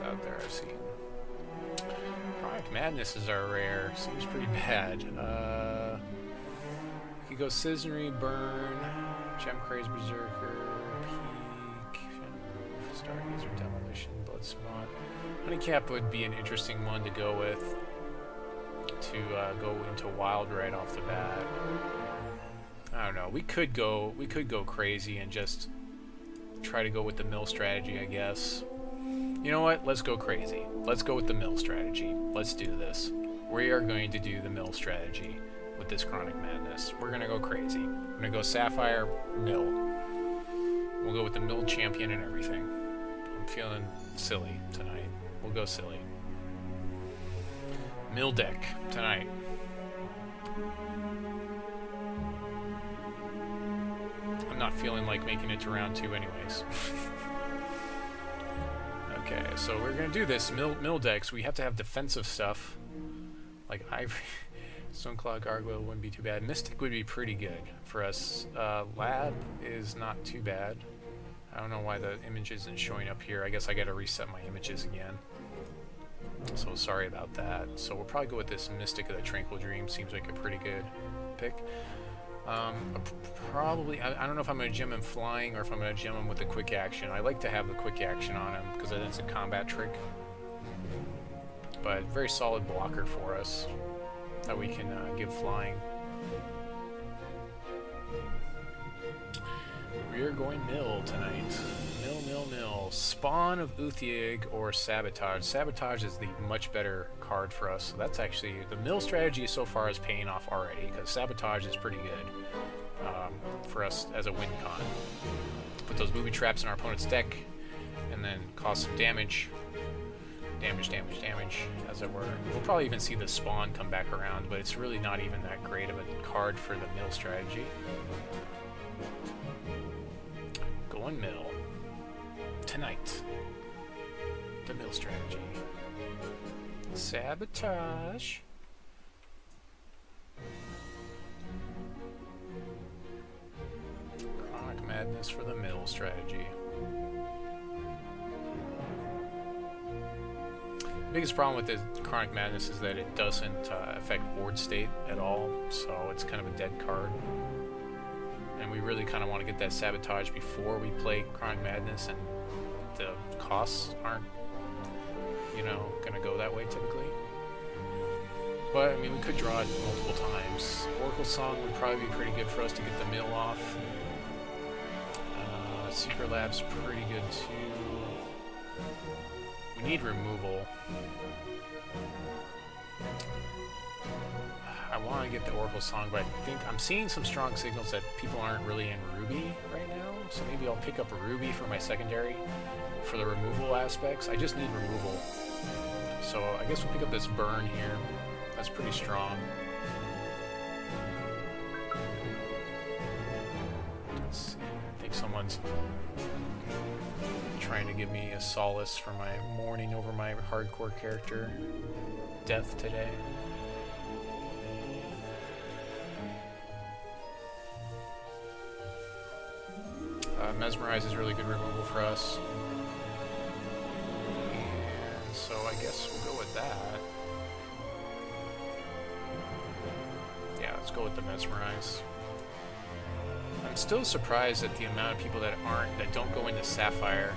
out there I've seen. Chronic Madness is our rare. Seems pretty bad. We could go Ciznery, Burn, Gemcraze, Berserker, Peak, Stargazer, Demolition, Blood Savant. Honeycap would be an interesting one to go with. To go into Wild right off the bat. I don't know. We could go crazy and just try to go with the mill strategy, I guess. You know what? Let's go crazy. Let's go with the mill strategy. Let's do this. We are going to do the mill strategy with this Chronic Madness. We're gonna go crazy. I'm gonna go Sapphire, mill. We'll go with the mill champion and everything. I'm feeling silly tonight. We'll go silly. Mill deck tonight. I'm not feeling like making it to round 2 anyways. Okay, so we're gonna do this mill decks. We have to have defensive stuff. Like Ivory, Stoneclaw Gargoyle wouldn't be too bad. Mystic would be pretty good for us. Lab is not too bad. I don't know why the image isn't showing up here. I guess I gotta reset my images again. So sorry about that. So we'll probably go with this Mystic of the Tranquil Dream. Seems like a pretty good pick. Probably, I don't know if I'm going to gem him flying or if I'm going to gem him with the quick action. I like to have the quick action on him because then it's a combat trick. But very solid blocker for us that we can give flying. We're going mill tonight. Mill. Spawn of Uthiag or Sabotage. Sabotage is the much better card for us. So that's actually, the mill strategy so far is paying off already because Sabotage is pretty good for us as a win con. Put those booby traps in our opponent's deck and then cause some damage. Damage, as it were. We'll probably even see the spawn come back around, but it's really not even that great of a card for the mill strategy. Going mill. Tonight. The mill strategy. Sabotage. Chronic Madness for the mill strategy. The biggest problem with the Chronic Madness is that it doesn't affect board state at all, so it's kind of a dead card. And we really kind of want to get that Sabotage before we play Chronic Madness, and the costs aren't, you know, going to go that way typically. But, I mean, we could draw it multiple times. Oracle Song would probably be pretty good for us to get the mill off. Secret Lab's pretty good too. We need removal. I want to get the Oracle Song, but I think I'm seeing some strong signals that people aren't really in Ruby right now, so maybe I'll pick up a Ruby for my secondary for the removal aspects. I just need removal. So I guess we'll pick up this Burn here. That's pretty strong. Let's see. I think someone's trying to give me a solace for my mourning over my hardcore character death today. Mesmerize is really good removal for us. And so I guess we'll go with that. Yeah, let's go with the Mesmerize. I'm still surprised at the amount of people that don't go into Sapphire.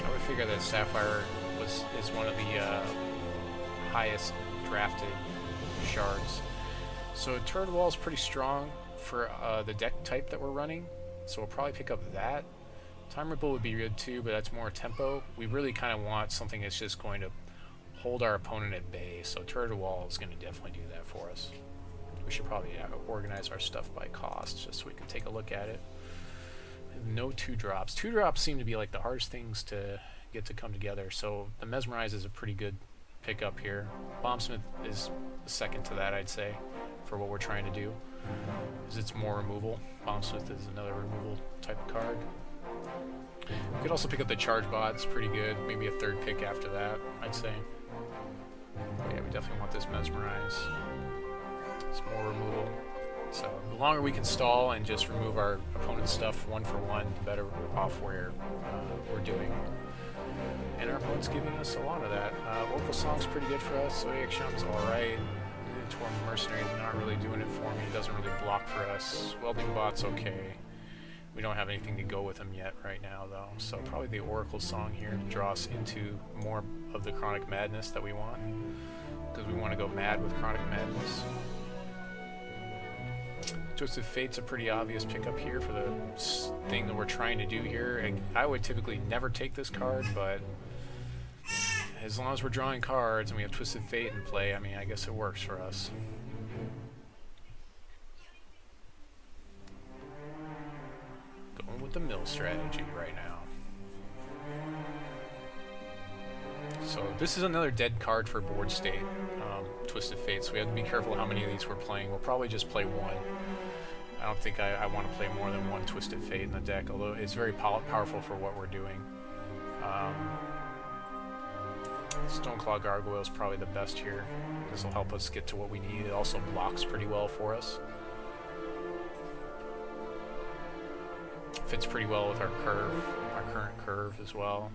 I would figure that Sapphire is one of the highest drafted shards. So Turret Wall is pretty strong for the deck type that we're running, so we'll probably pick up that. Time Ripple would be good too, but that's more tempo. We really kind of want something that's just going to hold our opponent at bay, so Turret Wall is going to definitely do that for us. We should probably organize our stuff by cost just so we can take a look at it. No 2-drops. 2-drops seem to be like the hardest things to get to come together, so the Mesmerize is a pretty good pickup here. Bombsmith is second to that, I'd say, for what we're trying to do, because it's more removal. Bombsmith is another removal type of card. We could also pick up the Charge Bot. It's pretty good. Maybe a third pick after that, I'd say. But yeah, we definitely want this Mesmerize. It's more removal. So longer we can stall and just remove our opponent's stuff one for one, the better off we're doing. And our opponent's giving us a lot of that. Oracle Song's pretty good for us. Zodiac Shaman's alright. Torn Mercenary's not really doing it for me. It doesn't really block for us. Welding Bot's okay. We don't have anything to go with him yet right now, though. So probably the Oracle Song here to draw us into more of the Chronic Madness that we want. Because we want to go mad with Chronic Madness. Twisted Fate's a pretty obvious pickup here for the thing that we're trying to do here. And I would typically never take this card, but as long as we're drawing cards and we have Twisted Fate in play, I mean, I guess it works for us. Going with the mill strategy right now. So this is another dead card for board state, Twisted Fate, so we have to be careful how many of these we're playing. We'll probably just play one. I don't think I want to play more than one Twisted Fate in the deck, although it's very powerful for what we're doing. Stoneclaw Gargoyle is probably the best here. This will help us get to what we need. It also blocks pretty well for us. Fits pretty well with our curve, our current curve as well.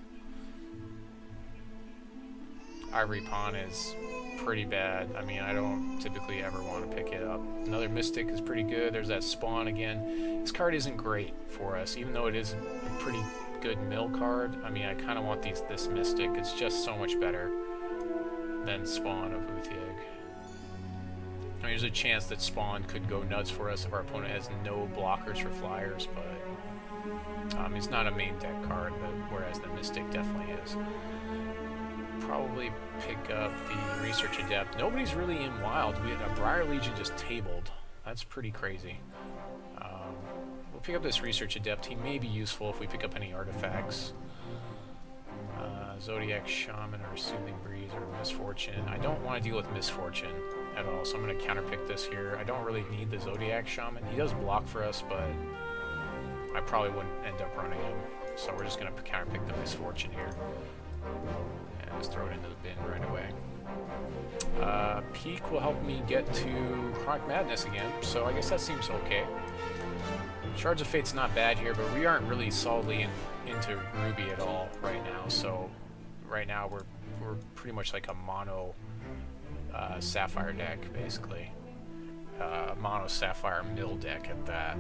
Ivory Pawn is pretty bad. I mean, I don't typically ever want to pick it up. Another Mystic is pretty good. There's that Spawn again. This card isn't great for us, even though it is a pretty good mill card. I mean, I kind of want this Mystic. It's just so much better than Spawn of Uthieg. I mean, there's a chance that Spawn could go nuts for us if our opponent has no blockers for flyers, but it's not a main deck card, but whereas the Mystic definitely is. Probably pick up the Research Adept. Nobody's really in Wild. We had a Briar Legion just tabled. That's pretty crazy. We'll pick up this Research Adept. He may be useful if we pick up any artifacts. Zodiac Shaman or Soothing Breeze or Misfortune. I don't want to deal with Misfortune at all, so I'm going to counterpick this here. I don't really need the Zodiac Shaman. He does block for us, but I probably wouldn't end up running him. So we're just going to counterpick the Misfortune here. And just throw it into the bin right away. Peak will help me get to Chronic Madness again, so I guess that seems okay. Shards of Fate's not bad here, but we aren't really solidly into Ruby at all right now, so right now we're pretty much like a mono Sapphire deck, basically. Mono Sapphire mill deck at that.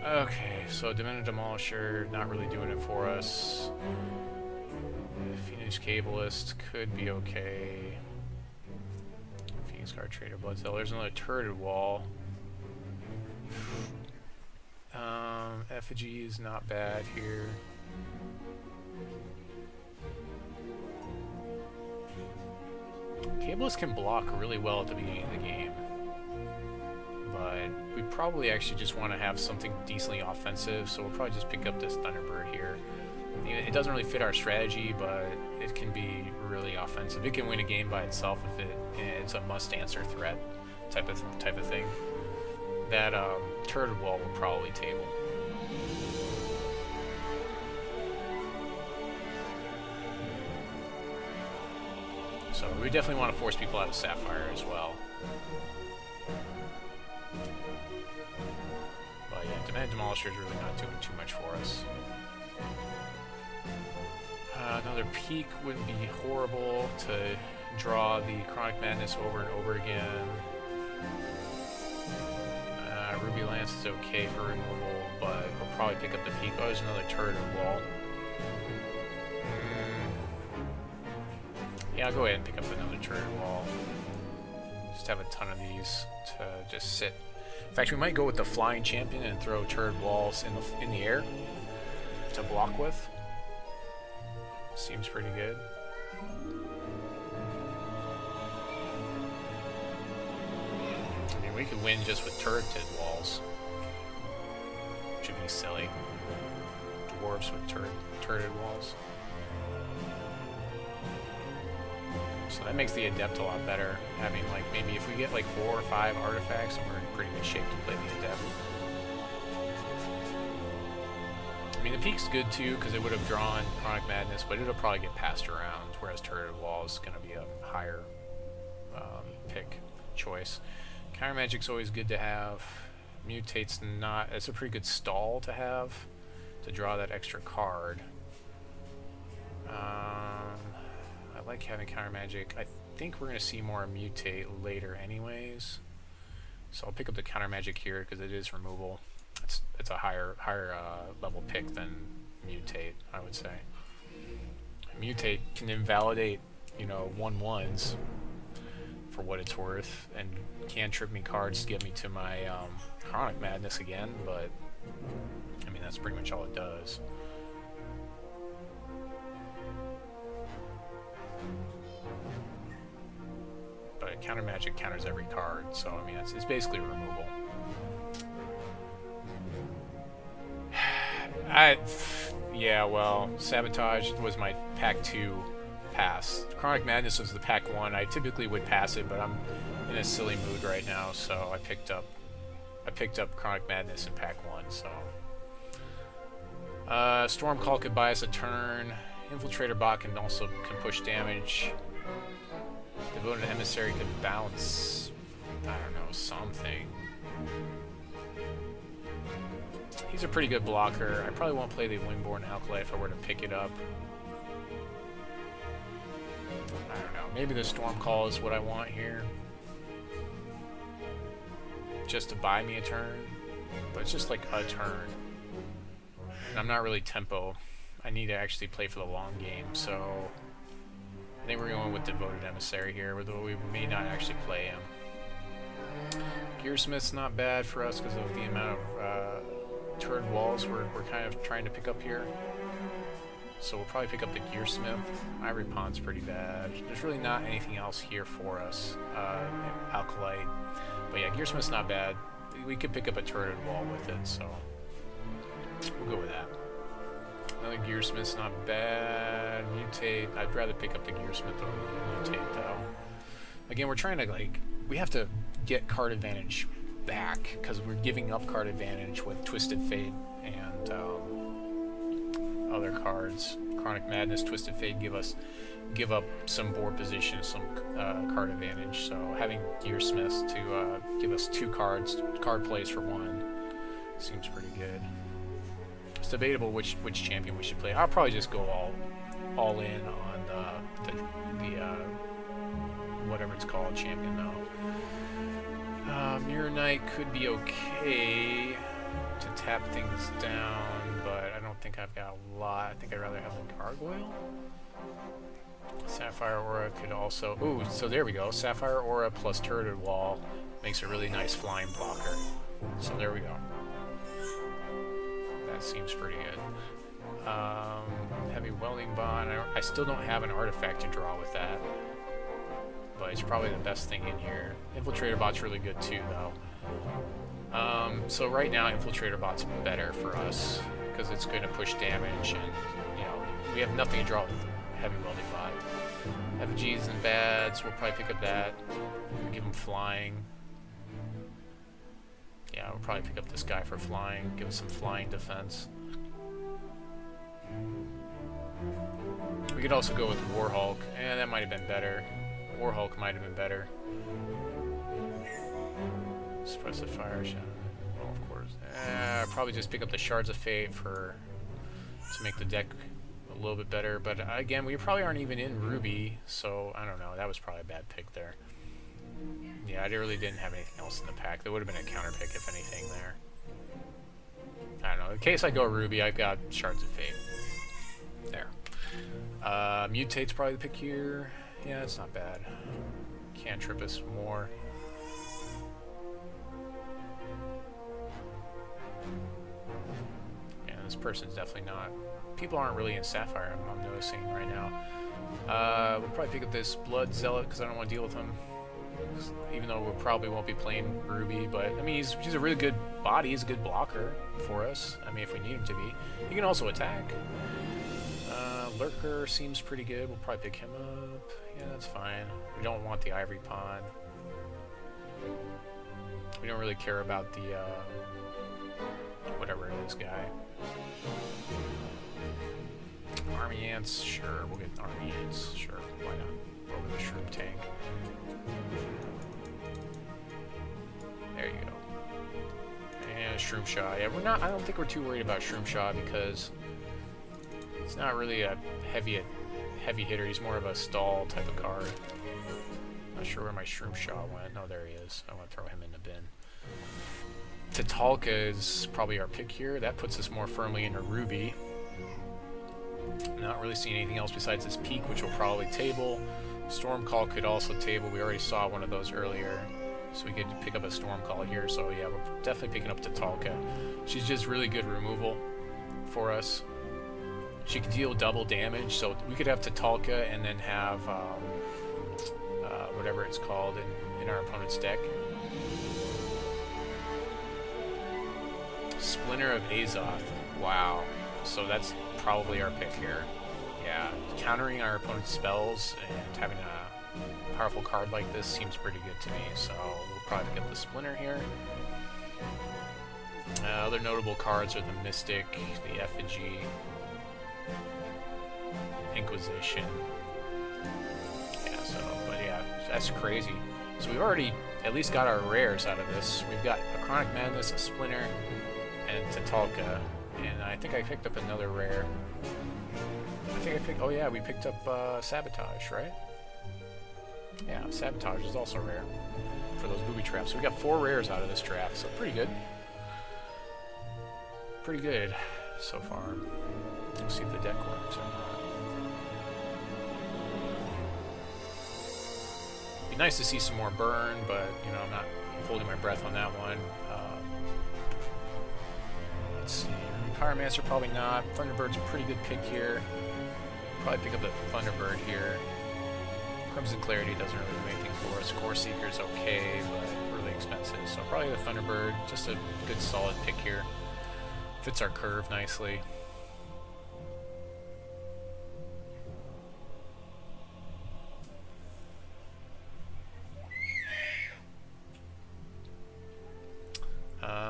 Okay, so Demented Demolisher, not really doing it for us. Phoenix Cabalist could be okay. Phoenix Guard Trader Bloodsail. There's another Turreted Wall. Effigy is not bad here. Cabalist can block really well at the beginning of the game, but we probably actually just want to have something decently offensive, so we'll probably just pick up this Thunderbird here. It doesn't really fit our strategy, but it can be really offensive. It can win a game by itself if it's a must-answer threat type of thing. That Turreted Wall will probably table. So we definitely want to force people out of Sapphire as well. But yeah, Demand Demolisher is really not doing too much for us. Another Peak would be horrible to draw the Chronic Madness over and over again. Ruby Lance is okay for removal, but we'll probably pick up the Peak. Oh, there's another Turreted Wall. Yeah, I'll go ahead and pick up another Turreted Wall. Just have a ton of these to just sit. In fact, we might go with the Flying Champion and throw Turreted Walls in the air to block with. Seems pretty good. I mean, we could win just with turreted walls, which would be silly. Dwarves with turreted walls. So that makes the Adept a lot better. Having like maybe if we get like 4 or 5 artifacts, we're in pretty good shape to play the Adept. I mean, the Peak's good too because it would have drawn Chronic Madness, but it'll probably get passed around. Whereas Turreted Wall is going to be a higher pick choice. Countermagic's always good to have. Mutate's not. It's a pretty good stall to have to draw that extra card. I like having Countermagic. I think we're going to see more Mutate later anyways. So I'll pick up the Countermagic here because it is removal. It's a higher level pick than Mutate, I would say. Mutate can invalidate, you know, 1/1s for what it's worth, and can trip me cards to get me to my Chronic Madness again, but I mean that's pretty much all it does. But Countermagic counters every card, so I mean it's basically removal. Yeah, well, Sabotage was my pack 2 pass. Chronic Madness was the pack 1. I typically would pass it, but I'm in a silly mood right now, so I picked up Chronic Madness in pack 1. So Stormcall could buy us a turn. Infiltrator Bot can push damage. Devoted Emissary could bounce, I don't know, something. He's a pretty good blocker. I probably won't play the Wingborn Alkali if I were to pick it up. I don't know. Maybe the Stormcall is what I want here. Just to buy me a turn. But it's just like a turn. And I'm not really tempo. I need to actually play for the long game, so I think we're going with Devoted Emissary here, although we may not actually play him. Gearsmith's not bad for us because of the amount of turret walls we're kind of trying to pick up here. So we'll probably pick up the Gearsmith. Ivory Pond's pretty bad. There's really not anything else here for us. Alkalite. But yeah, Gearsmith's not bad. We could pick up a turreted wall with it, so we'll go with that. Another Gearsmith's not bad. Mutate. I'd rather pick up the Gearsmith over the Mutate, though. Again, we're trying to, like, we have to get card advantage back because we're giving up card advantage with Twisted Fate and other cards. Chronic Madness, Twisted Fate give up some board position, some card advantage. So having Gearsmith to give us 2 card plays for 1 seems pretty good. It's debatable which champion we should play. I'll probably just go all in on the whatever it's called champion though. Mirror Knight could be okay to tap things down, but I don't think I've got a lot. I think I'd rather have a Gargoyle. Sapphire Aura could also... Ooh, so there we go. Sapphire Aura plus Turreted Wall makes a really nice flying blocker. So there we go. That seems pretty good. Heavy Welding Bond. I still don't have an artifact to draw with that, but it's probably the best thing in here. Infiltrator Bot's really good too, though. So right now, Infiltrator Bot's better for us because it's going to push damage, and you know we have nothing to draw with Heavy Welding Bot. Effigy isn't bad, so we'll probably pick up that. We'll give him flying. Yeah, we'll probably pick up this guy for flying. Give us some flying defense. We could also go with Warhulk. That might have been better. Warhulk might have been better. Suppress the Fire Shard. Well, of course. Probably just pick up the Shards of Fate to make the deck a little bit better. But again, we probably aren't even in Ruby, so I don't know. That was probably a bad pick there. Yeah, I really didn't have anything else in the pack. There would have been a counter pick if anything there. I don't know. In case I go Ruby, I've got Shards of Fate. There. Mutate's probably the pick here. Yeah, it's not bad. Can't trip us more. Yeah, this person's definitely not. People aren't really in Sapphire, I'm noticing right now. We'll probably pick up this Blood Zealot because I don't want to deal with him. Even though we probably won't be playing Ruby, but I mean, he's a really good body. He's a good blocker for us. I mean, if we need him to be. He can also attack. Lurker seems pretty good. We'll probably pick him up. Yeah, that's fine. We don't want the Ivory Pond. We don't really care about the whatever it is guy. Army Ants, sure. We'll get Army Ants, sure. Why not? Over the Shroom Tank. Shroomshaw. Yeah, we're not. I don't think we're too worried about Shroomshaw because it's not really a heavy hitter. He's more of a stall type of card. Not sure where my Shroomshaw went. No, there he is. I want to throw him in the bin. Tatalka is probably our pick here. That puts us more firmly into Ruby. Not really seeing anything else besides this Peak, which will probably table. Stormcall could also table. We already saw one of those earlier. So we could pick up a Stormcall here. So yeah, we're definitely picking up Tatalka. She's just really good removal for us. She can deal double damage. So we could have Tatalka and then have whatever it's called in our opponent's deck. Splinter of Azoth. Wow. So that's probably our pick here. Yeah, countering our opponent's spells and having a powerful card like this seems pretty good to me, so we'll probably pick up the Splinter here. Other notable cards are the Mystic, the Effigy, Inquisition. Yeah, so, but yeah, that's crazy. So we've already at least got our rares out of this. We've got a Chronic Madness, a Splinter, and Tatalka. And I think I picked up another rare. Oh yeah, we picked up Sabotage, right? Yeah, Sabotage is also rare for those booby traps. So we got 4 rares out of this draft, so pretty good. Pretty good so far. Let's see if the deck works or not. Be nice to see some more burn, but you know, I'm not holding my breath on that one. Let's see. Pyromancer, probably not. Thunderbird's a pretty good pick here. Probably pick up the Thunderbird here. Crimson Clarity doesn't really do anything for us. Core Seeker's okay, but really expensive. So probably the Thunderbird, just a good solid pick here. Fits our curve nicely.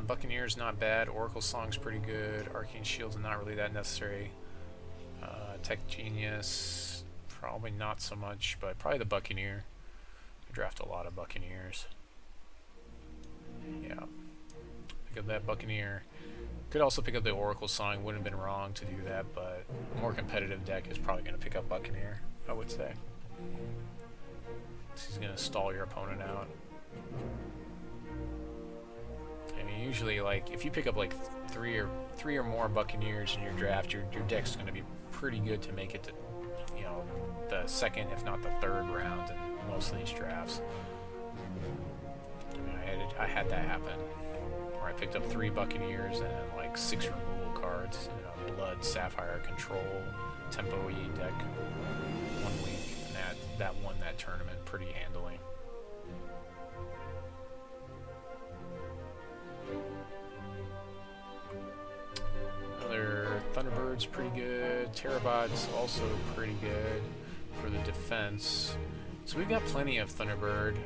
Buccaneer's not bad. Oracle Song's pretty good. Arcane Shield's not really that necessary. Tech Genius, probably not so much, but probably the Buccaneer. I draft a lot of Buccaneers. Yeah. Pick up that Buccaneer. Could also pick up the Oracle Song. Wouldn't have been wrong to do that, but a more competitive deck is probably going to pick up Buccaneer, I would say. He's going to stall your opponent out. I mean, usually, like, if you pick up like three or more Buccaneers in your draft, your deck's going to be pretty good to make it to, you know, the second, if not the third round in most of these drafts. I mean, I had that happen, where I picked up 3 Buccaneers and like 6 removal cards. You know, Blood, Sapphire, Control, Tempo E deck 1 week, and that won that tournament pretty handily. Another Thunderbird's pretty good. Terrabot's also pretty good for the defense. So we've got plenty of Thunderbird.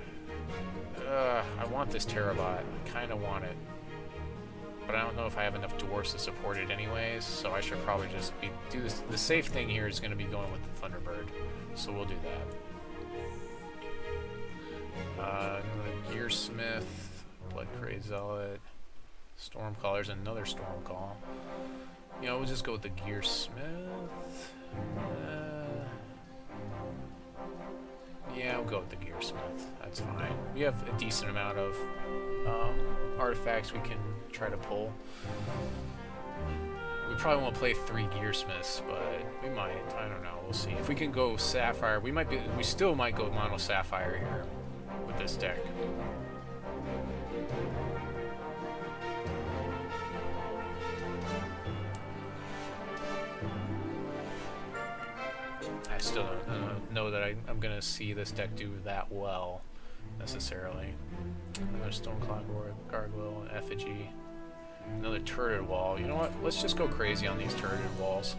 I want this Terrabot. I kind of want it. But I don't know if I have enough dwarfs to support it anyways, so I should probably just do this. The safe thing here is going to be going with the Thunderbird. So we'll do that. Another Gearsmith, Bloodcray Zealot, Stormcall. There's another Stormcall. You know, we'll just go with the Gearsmith. Yeah, we'll go with the Gearsmith. That's fine. We have a decent amount of artifacts we can try to pull. We probably won't play 3 Gearsmiths, but we might. I don't know. We'll see. If we can go Sapphire, we still might go Mono Sapphire here with this deck. I still don't know that I'm going to see this deck do that well, necessarily. Another Stoneclaw Gargoyle, Effigy, another Turreted Wall. You know what? Let's just go crazy on these Turreted Walls.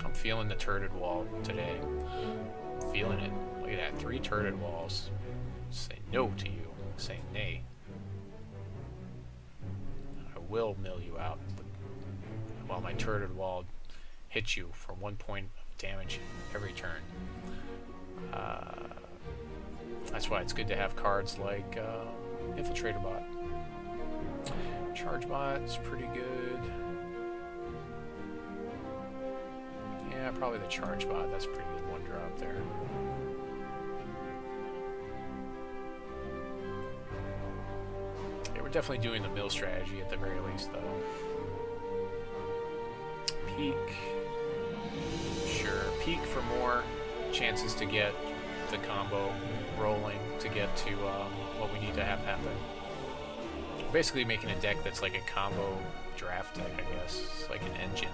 I'm feeling the Turreted Wall today. I'm feeling it. Look at that. 3 Turreted Walls. Say no to you. Say nay. I will mill you out while my Turreted Wall hits you for 1 point damage every turn. That's why it's good to have cards like Infiltrator Bot. Charge Bot is pretty good. Yeah, probably the Charge Bot. That's a pretty good one drop there. Yeah, we're definitely doing the mill strategy at the very least, though. Peak. Sure, peak for more chances to get the combo rolling to get to what we need to have happen. We're basically making a deck that's like a combo draft deck, I guess. It's like an engine.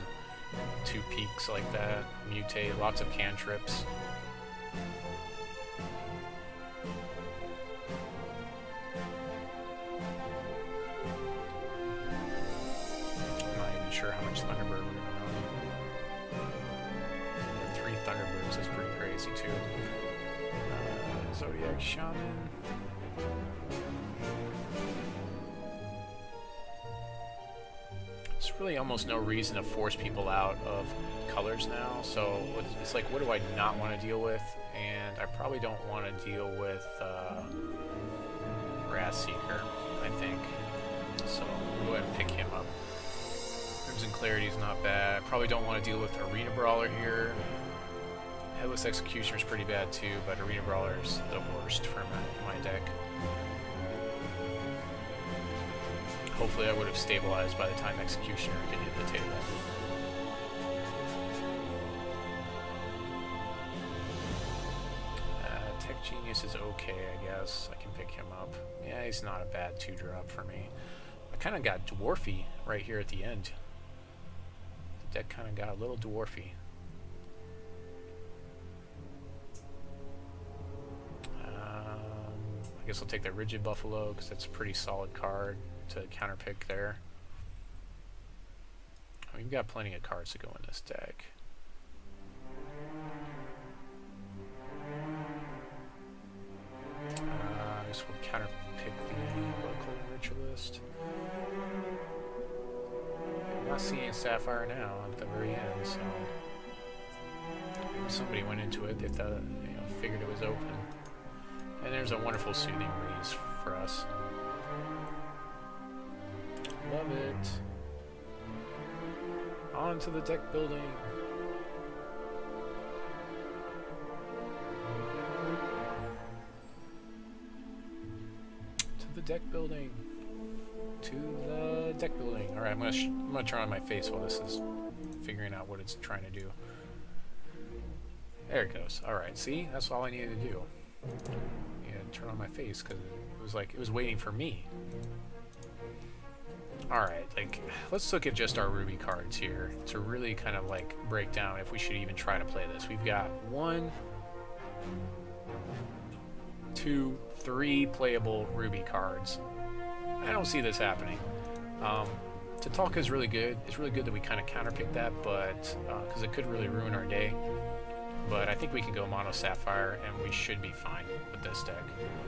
2 peaks like that, mutate, lots of cantrips. I'm not even sure how much Thunderbird we're going to run. 3 Thunderbirds is pretty crazy too. Zodiac Shaman. There's really almost no reason to force people out of colors now, so it's like, what do I not want to deal with? And I probably don't want to deal with Wrath Seeker, I think. So we'll go ahead and pick him up. Crimson Clarity is not bad. Probably don't want to deal with Arena Brawler here. Headless Executioner is pretty bad too, but Arena Brawler is the worst for my deck. Hopefully I would have stabilized by the time Executioner could hit the table. Tech Genius is okay, I guess. I can pick him up. Yeah, he's not a bad 2-drop for me. I kind of got dwarfy right here at the end. The deck kind of got a little dwarfy. I guess I'll take that Rigid Buffalo because that's a pretty solid card to counterpick there. We've got plenty of cards to go in this deck. I guess we'll counterpick the Local Ritualist. I'm not seeing Sapphire now at the very end, so maybe somebody went into it. They thought, figured it was open. And there's a wonderful Soothing Breeze for us. Love it. On to the deck building. To the deck building. To the deck building. Alright, I'm gonna turn on my face while this is figuring out what it's trying to do. There it goes. Alright, see? That's all I needed to do. Turn on my face because it was waiting for me. Alright, let's look at just our Ruby cards here to really kind of break down if we should even try to play this. We've got 1, 2, 3 playable Ruby cards. I don't see this happening. Tatalka is really good. It's really good that we kind of counterpick that, but because it could really ruin our day. But I think we can go Mono Sapphire, and we should be fine with this deck.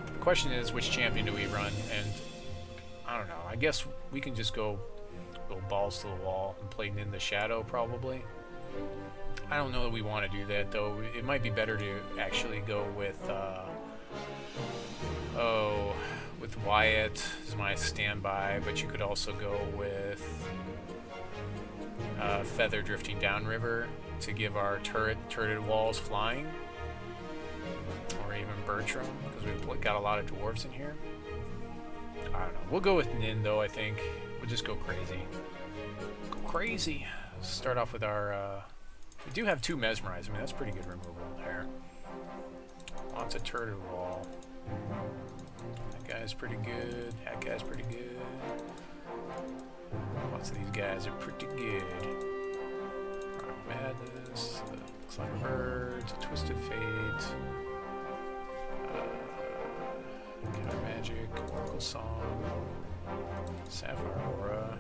The question is, which champion do we run? And I don't know. I guess we can just go balls to the wall and play Nin the Shadow, probably. I don't know that we want to do that, though. It might be better to actually go with, with Wyatt as my standby, but you could also go with Feather Drifting Downriver to give our turreted walls flying, or even Bertram, because we've got a lot of dwarves in here. I don't know. We'll go with Nin, though, I think. We'll just go crazy. Go crazy. Start off with our... we do have 2 Mesmerize. I mean, that's pretty good removal there. Lots of turreted wall. That guy's pretty good. That guy's pretty good. Lots of these guys are pretty good. Madness, Climber Birds, Twisted Fate, Countermagic, Oracle Song, Sapphire Aura.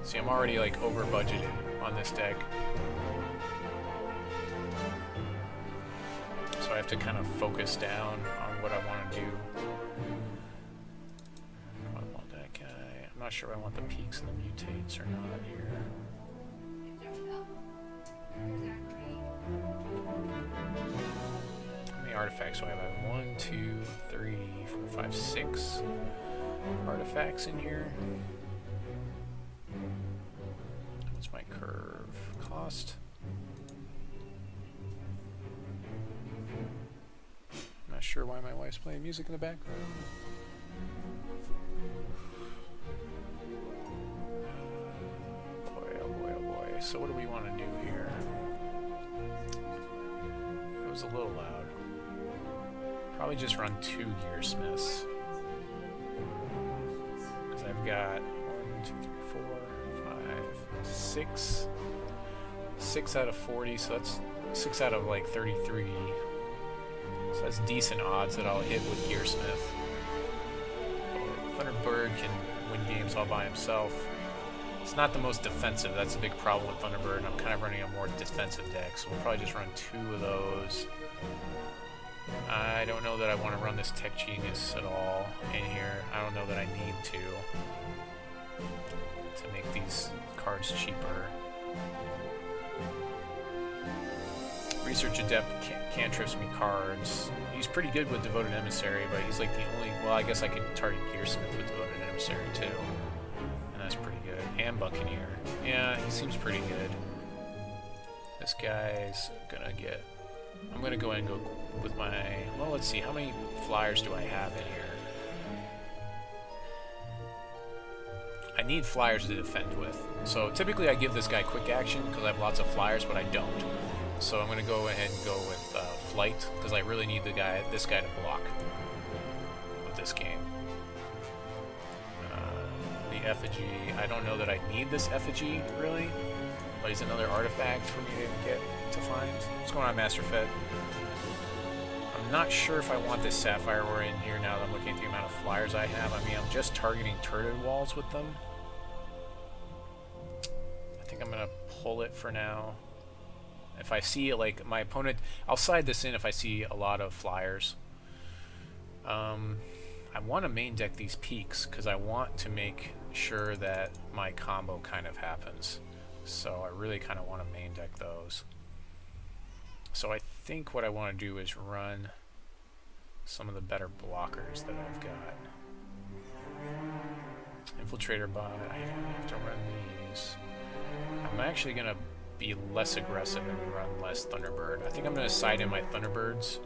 See, I'm already over budgeted on this deck, so I have to kind of focus down on what I want to do. I want that guy. I'm not sure if I want the peaks and the mutates or not here. How many artifacts do I have? I have 1, 2, 3, 4, 5, 6. artifacts in here. What's my curve cost? I'm not sure why my wife's playing music in the background. Boy, oh boy, oh boy. So what do we want to do here? It was a little loud. Probably just run 2 Gearsmiths. Because I've got 1, 2, 3, 4, 5, 6. 6 out of 40, so that's 6 out of like 33. So that's decent odds that I'll hit with Gearsmith. Thunderbird can win games all by himself. It's not the most defensive, that's a big problem with Thunderbird, and I'm kind of running a more defensive deck, so we'll probably just run 2 of those. I don't know that I want to run this Tech Genius at all in here. I don't know that I need to make these cards cheaper. Researcher Adept cantrips me cards. He's pretty good with Devoted Emissary, but he's like the only... Well, I guess I could target Gearsmith with Devoted Emissary too. And that's pretty good. And Buccaneer. Yeah, he seems pretty good. This guy's gonna get... I'm gonna go ahead and go with my... Well, let's see. How many flyers do I have in here? I need flyers to defend with. So typically I give this guy quick action because I have lots of flyers, but I don't. So I'm going to go ahead and go with flight because I really need this guy to block with this game. The Effigy, I don't know that I need this Effigy really, but he's another artifact for me to get to find. What's going on, Master Fed? I'm not sure if I want this Sapphire War in here now that I'm looking at the amount of flyers I have. I mean, I'm just targeting turret walls with them. I think I'm going to pull it for now. If I see, like, my opponent... I'll side this in if I see a lot of flyers. I want to main deck these peaks, because I want to make sure that my combo kind of happens. So I really kind of want to main deck those. So I think what I want to do is run some of the better blockers that I've got. Infiltrator Bot, I have to run these. I'm actually going to be less aggressive and run less Thunderbird. I think I'm going to side in my Thunderbirds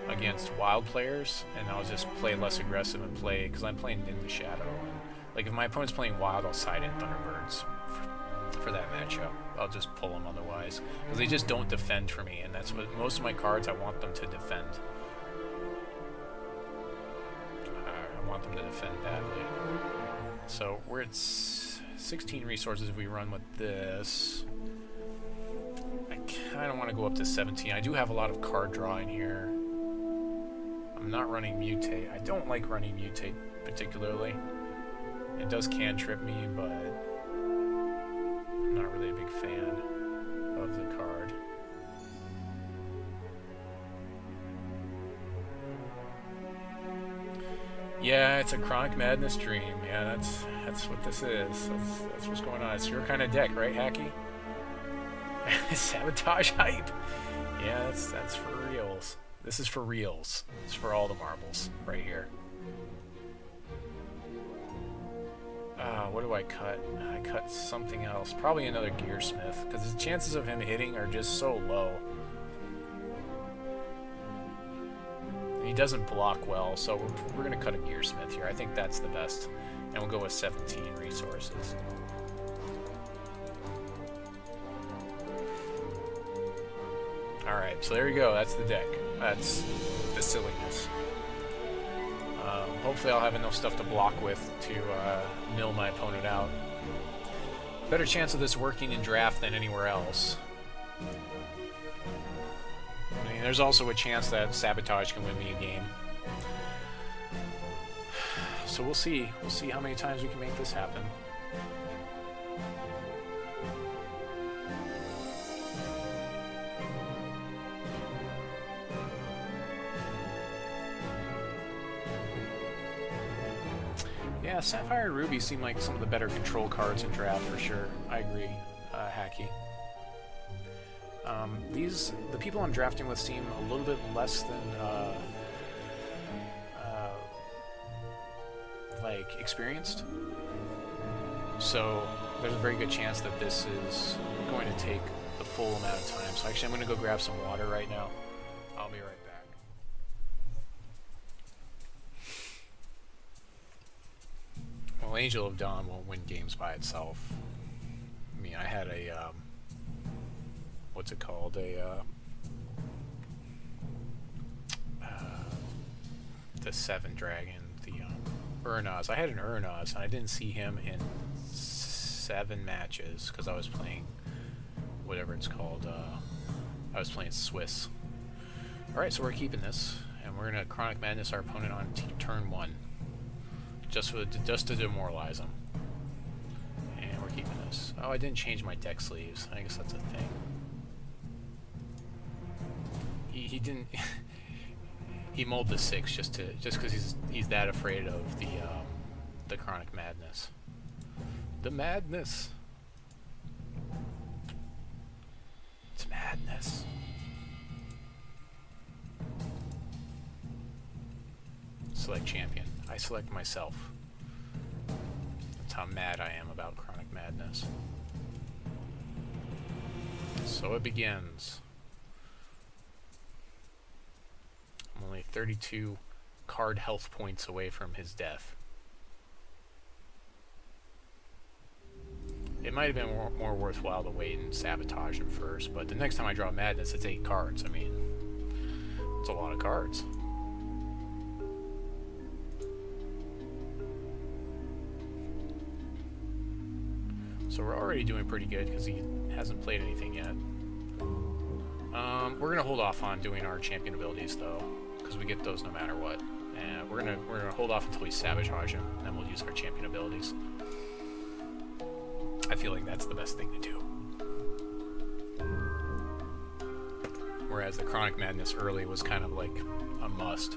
against wild players, and I'll just play less aggressive and play, because I'm playing Nin the Shadow. Like, if my opponent's playing wild, I'll side in Thunderbirds for that matchup. I'll just pull them otherwise, because they just don't defend for me, and that's what most of my cards, I want them to defend. I want them to defend badly. So we're at 16 resources if we run with this. I kind of want to go up to 17. I do have a lot of card draw in here. I'm not running Mutate. I don't like running Mutate particularly. It does cantrip me, but I'm not really a big fan of the card. Yeah, it's a Chronic Madness dream. Yeah, that's what this is. That's what's going on. It's your kind of deck, right, Hacky? Sabotage hype. Yeah, that's for reals. This is for reals. It's for all the marbles right here. What do I cut? I cut something else. Probably another Gearsmith, because the chances of him hitting are just so low. And he doesn't block well, so we're going to cut a Gearsmith here. I think that's the best. And we'll go with 17 resources. Alright, so there you go. That's the deck. That's the silliness. Hopefully I'll have enough stuff to block with to mill my opponent out. Better chance of this working in draft than anywhere else. I mean, there's also a chance that Sabotage can win me a game. So we'll see. We'll see how many times we can make this happen. Yeah, Sapphire and Ruby seem like some of the better control cards in draft for sure. I agree, Hacky. The people I'm drafting with seem a little bit less than like experienced. So there's a very good chance that this is going to take the full amount of time. So actually I'm going to go grab some water right now. I'll be right back. Well, Angel of Dawn won't win games by itself. I mean, I had a, what's it called? The 7 dragon, the Urnaz. I had an Urnaz, and I didn't see him in 7 matches because I was playing whatever it's called. I was playing Swiss. Alright, so we're keeping this, and we're going to Chronic Madness our opponent on turn 1. Just to demoralize him. And we're keeping this. Oh, I didn't change my deck sleeves. I guess that's a thing. He didn't... He mulled the 6 just because he's that afraid of the Chronic Madness. The madness. It's madness. Select champion. I select myself. That's how mad I am about Chronic Madness. So it begins. I'm only 32 card health points away from his death. It might have been more worthwhile to wait and sabotage him first, but the next time I draw Madness, it's 8 cards. I mean, it's a lot of cards. So we're already doing pretty good because he hasn't played anything yet. We're gonna hold off on doing our champion abilities though, because we get those no matter what. And we're gonna hold off until we sabotage him, and then we'll use our champion abilities. I feel like that's the best thing to do. Whereas the Chronic Madness early was kind of like a must.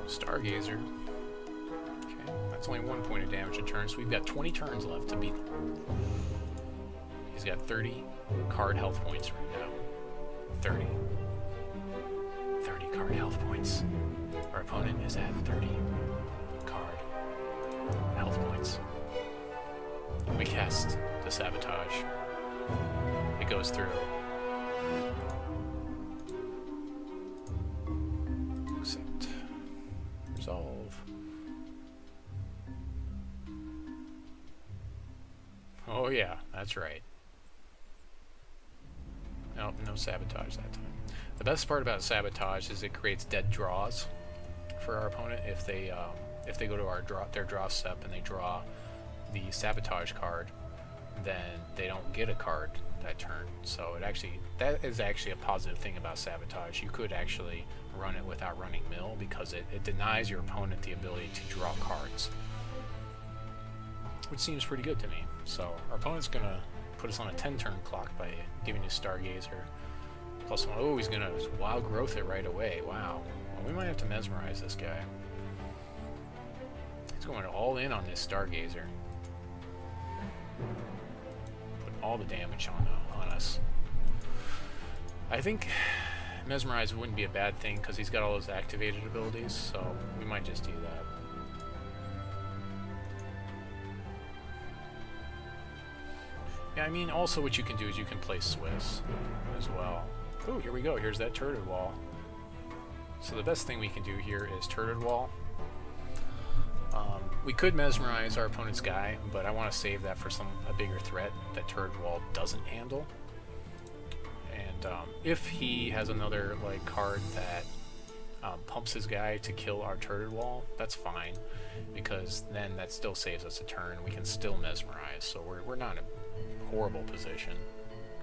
Stargazer. Okay, that's only 1 point of damage a turn, so we've got 20 turns left to beat him. He's got 30 card health points right now. 30 card health points. Our opponent is at 30 card health points. We cast the Sabotage. It goes through. Accept. Resolve. Oh yeah, that's right. Nope, no Sabotage that time. The best part about Sabotage is it creates dead draws for our opponent if they go to their draw step and they draw the Sabotage card, then they don't get a card that turn. So that is actually a positive thing about Sabotage. You could actually run it without running mill because it denies your opponent the ability to draw cards, which seems pretty good to me. So our opponent's gonna put us on a 10-turn clock by giving us Stargazer. Plus one. Oh, he's gonna Wild Growth it right away. Wow. Well, we might have to Mesmerize this guy. He's going all in on this Stargazer. Put all the damage on us. I think Mesmerize wouldn't be a bad thing because he's got all those activated abilities, so we might just do that. Yeah, I mean, also what you can do is you can play Swiss as well. Oh, here we go. Here's that Turret Wall. So the best thing we can do here is Turret Wall. We could Mesmerize our opponent's guy, but I want to save that for a bigger threat that Turret Wall doesn't handle. And if he has another card that pumps his guy to kill our Turret Wall, that's fine, because then that still saves us a turn. We can still Mesmerize, so we're not in a horrible position.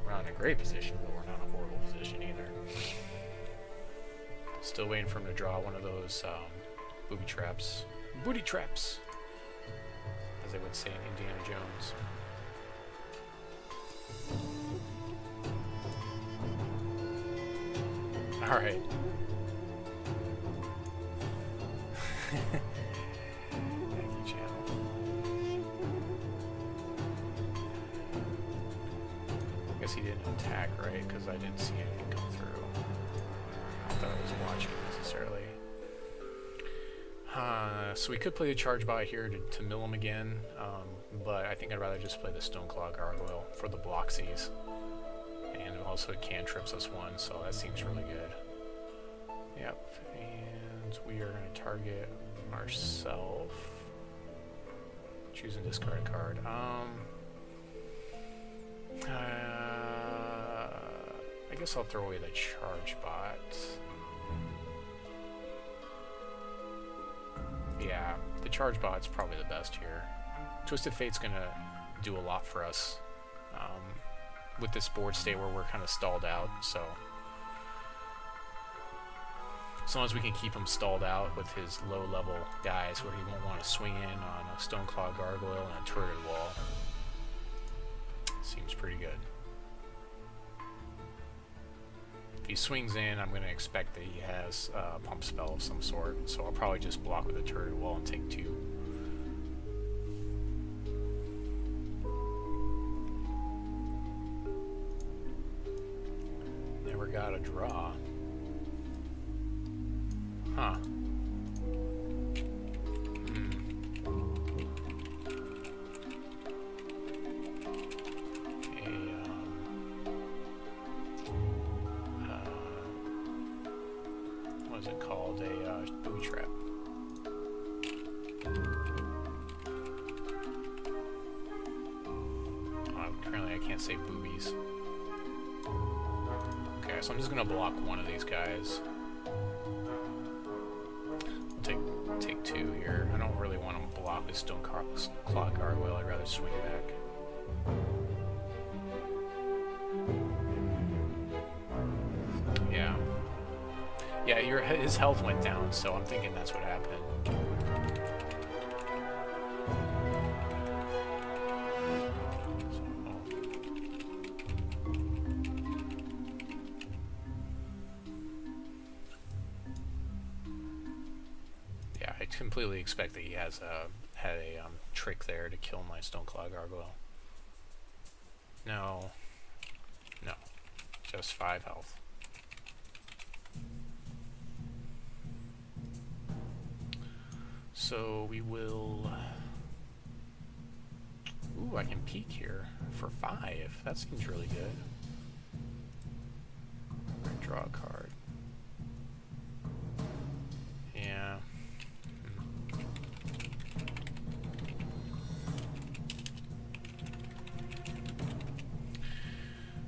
We're not in a great position, but we're not in a horrible position either. Still waiting for him to draw one of those booby traps. Booty traps! As they would say in Indiana Jones. Alright. Thank you, channel. I guess he didn't attack, right? Because I didn't see anything come through. I thought I was watching necessarily. Yeah, so we could play the Charge Bot here to mill him again, but I think I'd rather just play the Stoneclaw Gargoyle for the bloxies. And also it cantrips us one, so that seems really good. Yep, and we are going to target ourselves. Choose and discard a card. I guess I'll throw away the Charge Bot. Yeah, the Charge Bot's probably the best here. Twisted Fate's gonna do a lot for us with this board state where we're kind of stalled out, so as long as we can keep him stalled out with his low-level guys where he won't want to swing in on a Stoneclaw Gargoyle and a turreted wall, seems pretty good. If he swings in, I'm going to expect that he has a pump spell of some sort, so I'll probably just block with a turreted wall and take 2. Never got a draw. Huh. What is it called? A booby trap. Apparently I can't say boobies. Okay, so I'm just gonna block one of these guys. I'll take 2 here. I don't really want to block with Stoneclaw Gargoyle. I'd rather swing back. Yeah. Yeah, his health went down, so I'm thinking that's what happened. I completely expect that he has had a trick there to kill my Stoneclaw Gargoyle. No, just 5 health. So we will. Ooh, I can peek here for 5. That seems really good. Draw a card. Yeah.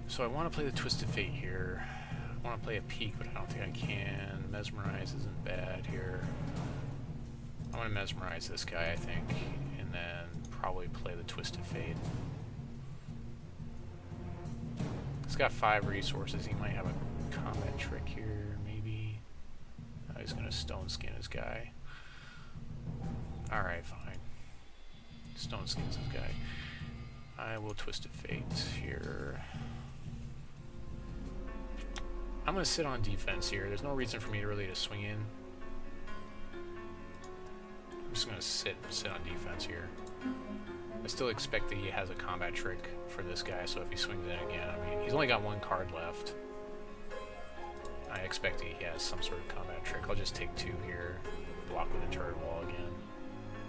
So I want to play the Twisted Fate here. I want to play a Peek, but I don't think I can. Mesmerize isn't bad here. I want to Mesmerize this guy, I think, and then probably play the Twisted Fate. He's got 5 resources. He might have a combat trick here, maybe. Oh, he's going to Stone Skin his guy. Alright, fine. Stone Skins his guy. I will Twisted Fate here. I'm going to sit on defense here. There's no reason for me to really swing in. I'm just going to sit on defense here. I still expect that he has a combat trick for this guy, so if he swings in again, I mean, he's only got 1 card left. I expect that he has some sort of combat trick. I'll just take 2 here, block with a turret wall again.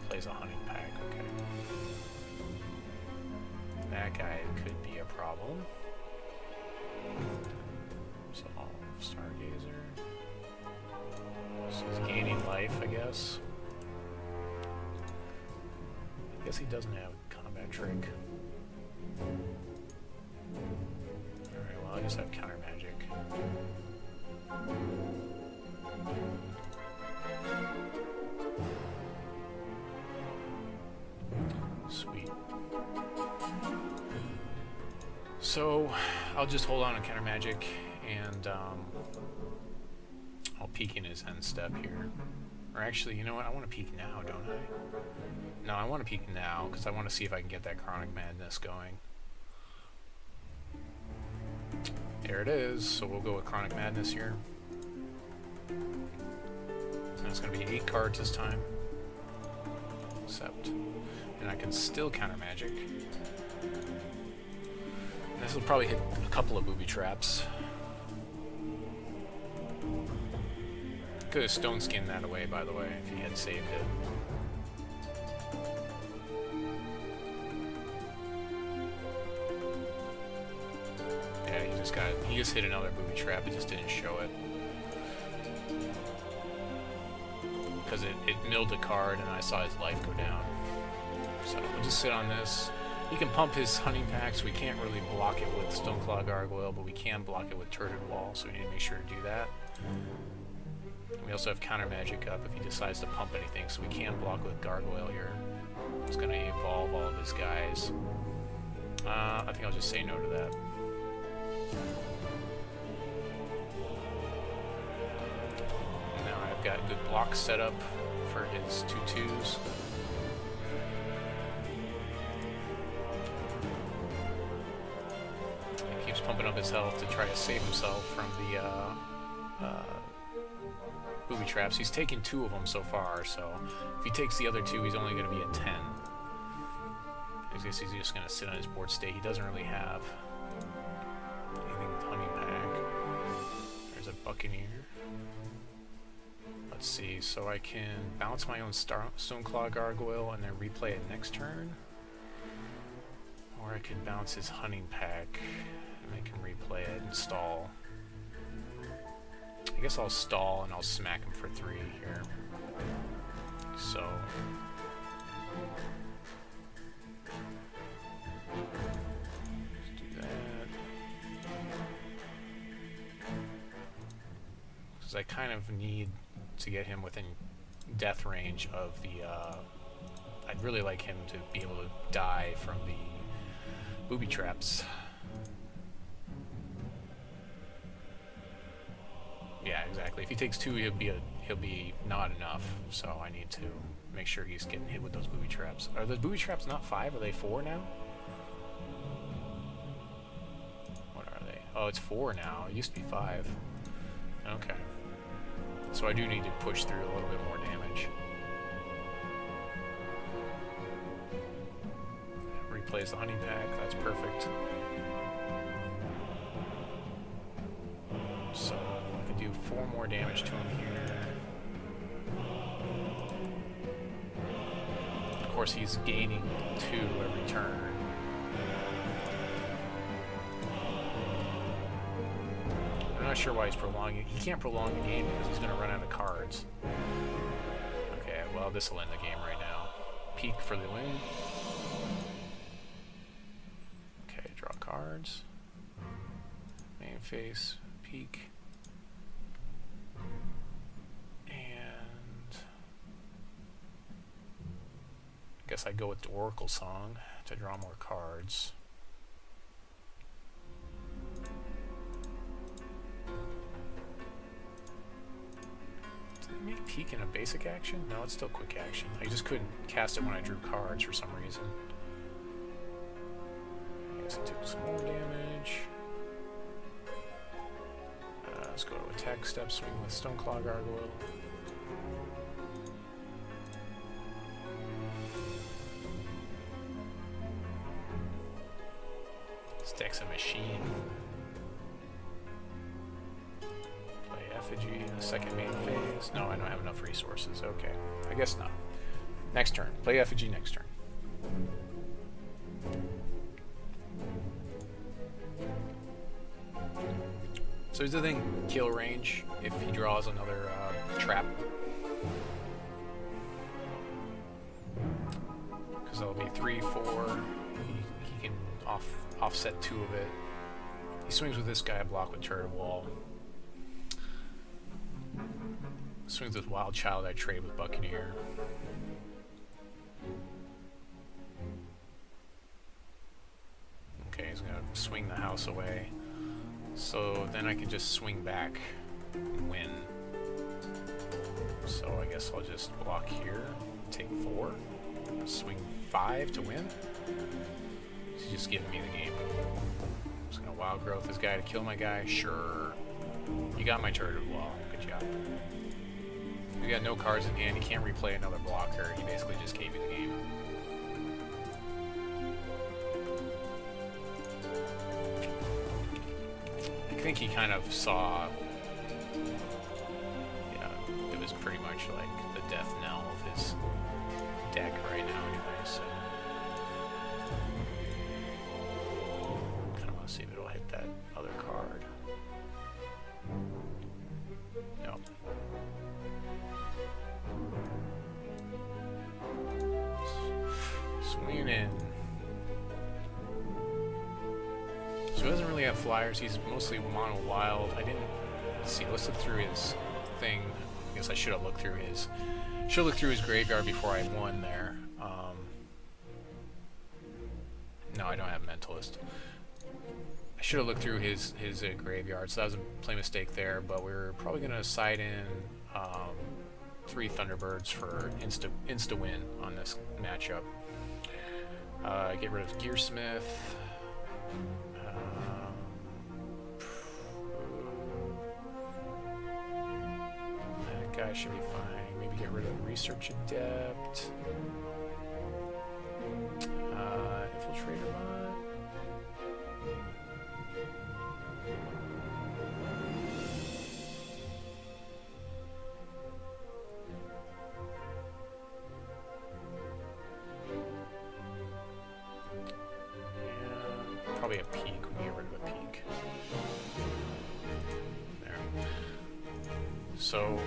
Plays a hunting pack, okay. That guy could be a problem. So, Stargazer. So he's gaining life, I guess. I guess he doesn't have a combat trick. Alright, well, I just have Countermagic. Sweet. So, I'll just hold on to Countermagic, and I'll peek in his end step here. Or actually, you know what? I want to peek now, don't I? No, I want to peek now, because I want to see if I can get that Chronic Madness going. There it is, so we'll go with Chronic Madness here. And it's going to be 8 cards this time. Except. And I can still Countermagic. This will probably hit a couple of booby traps. Could have Stone Skinned that away, by the way, if he had saved it. he just hit another booby trap, it just didn't show it. Because it milled the card and I saw his life go down. So we'll just sit on this. He can pump his hunting packs. We can't really block it with Stoneclaw Gargoyle, but we can block it with Turreted Wall, so we need to make sure to do that. And we also have Countermagic up if he decides to pump anything, so we can block with Gargoyle here. It's going to evolve all of his guys. I think I'll just say no to that. Now I've got good blocks set up for his 2/2s. He keeps pumping up his health to try to save himself from the booby traps. He's taken 2 of them so far, so if he takes the other 2, he's only going to be at 10. I guess he's just going to sit on his board state. He doesn't really have anything with Hunting Pack. There's a Buccaneer. Let's see, so I can bounce my own Stoneclaw Gargoyle and then replay it next turn. Or I can bounce his Hunting Pack and I can replay it and stall. I guess I'll stall and I'll smack him for 3 here. So... let's do that. Because I kind of need to get him within death range of the... I'd really like him to be able to die from the booby traps. Yeah, exactly. If he takes 2, he'll be not enough. So I need to make sure he's getting hit with those booby traps. Are those booby traps not 5? Are they 4 now? What are they? Oh, it's 4 now. It used to be 5. Okay. So I do need to push through a little bit more damage. Replays the Hunting Pack. That's perfect. So I can do 4 more damage to him here. Of course, he's gaining 2 every turn. I'm not sure why he's prolonging it. He can't prolong the game because he's going to run out of cards. Okay, well, this will end the game right now. Peek for the win. Okay, draw cards. Main phase, peek. And I guess I go with the Oracle Song to draw more cards. Did it make peek in a basic action? No, it's still quick action. I just couldn't cast it when I drew cards for some reason. I guess I took some more damage. Let's go to attack step, swing with Stoneclaw Gargoyle. This deck's a machine. Play Effigy in the second main phase. No, I don't have enough resources. Okay, I guess not. Next turn. Play Effigy next turn. So here's the thing, kill range, if he draws another trap. Because that'll be 3, 4, he can offset 2 of it. He swings with this guy, block with Turret Wall. Swings with Wild Child, I trade with Buccaneer. Okay, he's gonna swing the house away. So then I can just swing back and win. So I guess I'll just block here, take 4, swing 5 to win. He's just giving me the game. I'm just gonna Wild Growth this guy to kill my guy. Sure. You got my Turreted Wall. Good job. You got no cards in hand. You can't replay another blocker. He basically just gave you the game. I think he kind of saw, yeah, it was pretty much like the death knell of his deck right now anyway, so kind of want to see if it'll hit that other card. he doesn't really have flyers. He's mostly mono wild. I didn't see. Let's look through his thing. I guess I should have looked through his. Should look through his graveyard before I won there. No, I don't have Mentalist. I should have looked through his graveyard, so that was a play mistake there. But we're probably gonna side in 3 Thunderbirds for insta win on this matchup. Get rid of Gearsmith. That guy should be fine. Maybe get rid of Researcher Adept. Infiltrator Bot. Probably a peak. We can get rid of a peak. There. So,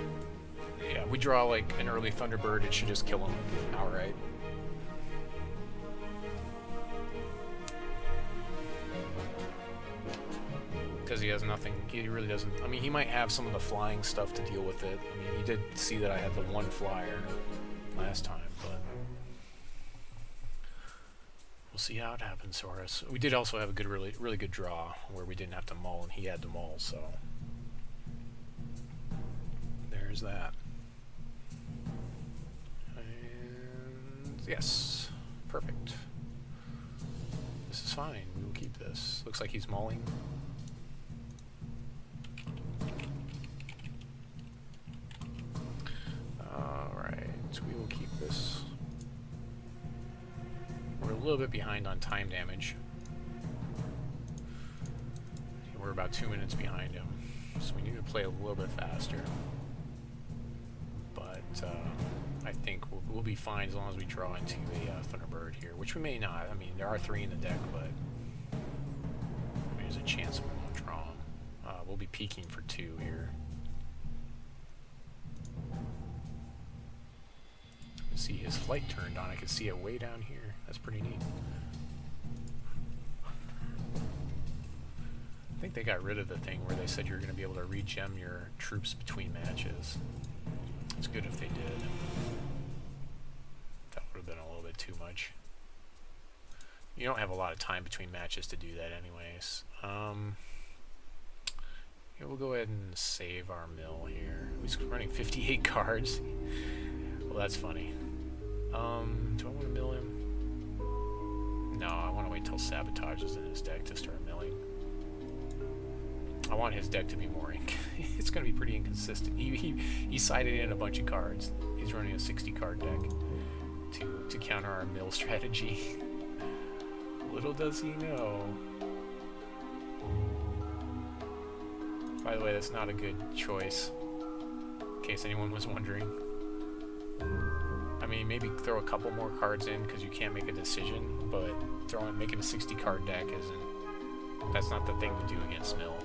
yeah, we draw like an early Thunderbird, it should just kill him outright. Because he has nothing, he really doesn't. I mean, he might have some of the flying stuff to deal with it. I mean, he did see that I had the 1 flyer last time, but we'll see how it happens for us. We did also have a good, really good draw where we didn't have to mull and he had to mull, so there's that. And yes, perfect. This is fine. We will keep this. Looks like he's mulling. Alright, we will keep this. We're a little bit behind on time damage. We're about 2 minutes behind him, so we need to play a little bit faster. But I think we'll be fine as long as we draw into the Thunderbird here, which we may not. I mean, there are 3 in the deck, but there's a chance we won't draw them. We'll be peaking for 2 here. See his flight turned on. I can see it way down here. That's pretty neat. I think they got rid of the thing where they said you're going to be able to regem your troops between matches. It's good if they did. That would have been a little bit too much. You don't have a lot of time between matches to do that anyways. Yeah, we'll go ahead and save our mill here. He's running 58 cards. Well, that's funny. Do I want to mill him? No, I want to wait till Sabotage is in his deck to start milling. I want his deck to be more it's going to be pretty inconsistent. He sided in a bunch of cards. He's running a 60 card deck to counter our mill strategy. Little does he know. By the way, that's not a good choice, in case anyone was wondering. I mean, maybe throw a couple more cards in because you can't make a decision, but making a 60 card deck that's not the thing to do against mill.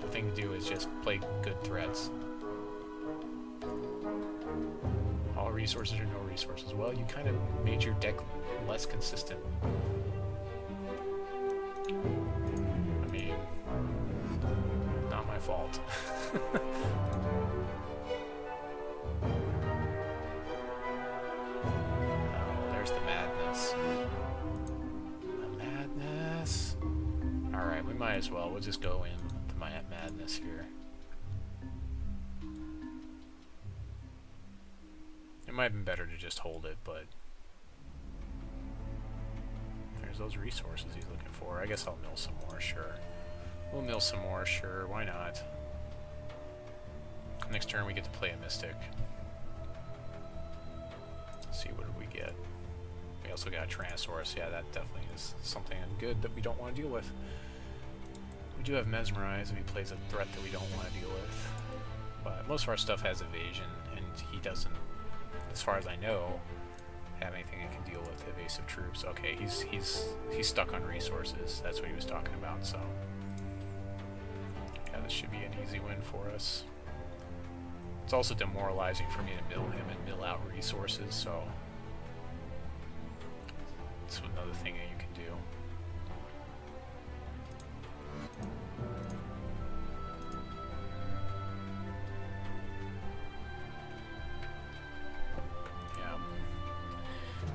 The thing to do is just play good threats. All resources or no resources. Well, you kind of made your deck less consistent. I mean, not my fault. Oh, there's the madness. The madness. Alright, we might as well. We'll just go in. Madness here. It might have been better to just hold it, but there's those resources he's looking for. I guess I'll mill some more, sure. We'll mill some more, sure. Why not? Next turn we get to play a Mystic. Let's see, what did we get? We also got a Tyrannosaurus. Yeah, that definitely is something good that we don't want to deal with. We do have Mesmerize if he plays a threat that we don't want to deal with. But most of our stuff has evasion, and he doesn't, as far as I know, have anything that can deal with evasive troops. Okay, he's stuck on resources. That's what he was talking about, so yeah, this should be an easy win for us. It's also demoralizing for me to mill him and mill out resources, so it's another thing that you can do.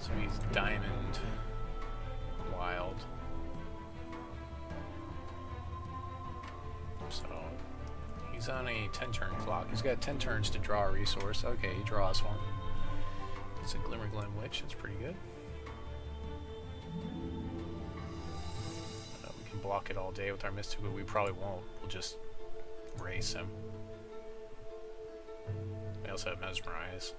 So he's Diamond Wild. So he's on a 10-turn clock. He's got 10 turns to draw a resource. Okay, he draws one. It's a Glimmerglen Witch. That's pretty good. We can block it all day with our Mystic, but we probably won't. We'll just race him. We also have Mesmerize.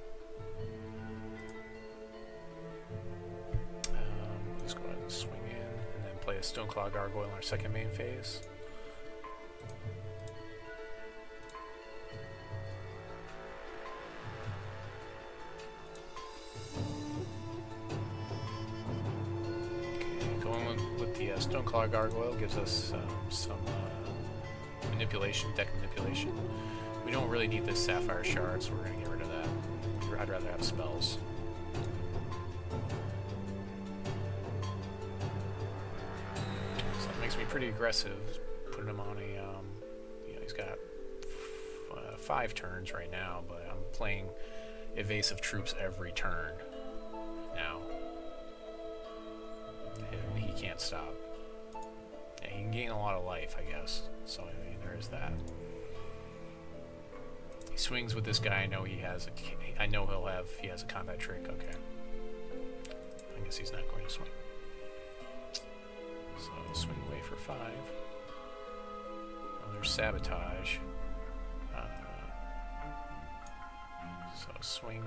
Let's go ahead and swing in, and then play a Stoneclaw Gargoyle in our second main phase. Okay, going with the Stoneclaw Gargoyle gives us some manipulation, deck manipulation. We don't really need this Sapphire Shard, so we're going to get rid of that. I'd rather have spells. So that makes me pretty aggressive, putting him on a, you know, he's got 5 turns right now, but I'm playing evasive troops every turn now. And he can't stop. Yeah, he can gain a lot of life, I guess. So, I mean, there is that. He swings with this guy. I know he has a. I know he has a combat trick. Okay. I guess he's not going to swing. So swing away for 5. Oh, there's Sabotage. So swing.